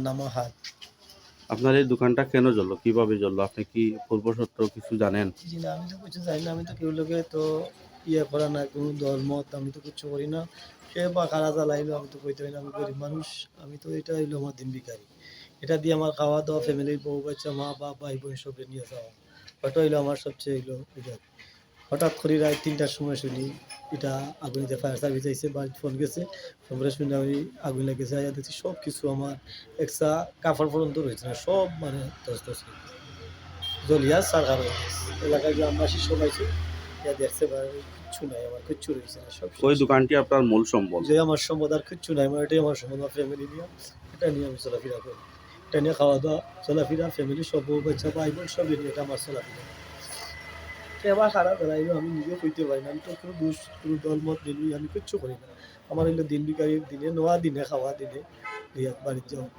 নাম হাত। আপনার এই দোকানটা কেন জ্বললো, কিভাবে জ্বললো, আপনি কি পূর্বশত্র কিছু জানেন? জি না, আমি তো কিছু জানি না, আমি তো কেউ লোকে তো ইয়ে করা না, কোনো ধর্মত আমি তো কিছু করি না। সে বা কারা জ্বালাইলো আমি তো কইতে পারি না, আমি গরিব মানুষ। আমি তো এটা হইলো আমার দিন ভিখারি। এটা দিয়ে আমার খাওয়া দাওয়া, ফ্যামিলির বউ বাচ্চা, মা বাপ, ভাই বোন সব নিয়ে যাওয়া, ওটা হইলো আমার সবচেয়ে হইলো এটা। হঠাৎ করে রাত ৩টার সময় শুনি এটা আগুনে, ফায়ার সার্ভিস আইছে, বাড়িতে ফোন গেছে। ফোন শুনে আমি আগুন লেগেছে, আইয়া দেখছি সব কিছু আমার একটা কাপড় পর্যন্ত রয়েছে না, সব মানে তছনছ হয়ে গেছে। জ্বলিয়া ছারখার হয়ে গেছে। এলাকায় গ্রামবাসী সবাই ছিল, ইয়া দেখছে ভাই কিচ্ছু নাই, আমার কিচ্ছু রয়েছে না, সব ওই শেষ। দোকানটি আপনার মূল সম্বল। যে আমার সম্পদ আর কিচ্ছু নাই, আমার এটাই আমার সম্পদ, আমার ফ্যামিলি নিয়ে, এটা নিয়ে আমি চলাফেরা করি। এটা নিয়ে খাওয়া দাওয়া, চলাফেরা, ফ্যামিলি সব বউ বাচ্চা, ভাই বোন সবই নিয়ে এটা আমার চলাফেরা। সেবা খারাপ এলাইলো আমি নিজেও কইতে পারি না, আমি তো কোনো দোষ, কোনো দলমত নিলুই, আমি কিচ্ছু করি না। আমার হইলো দিন ভিখারির, দিনে নোয়া, দিনে খাওয়া, দিনে বাড়িতে যাওয়া।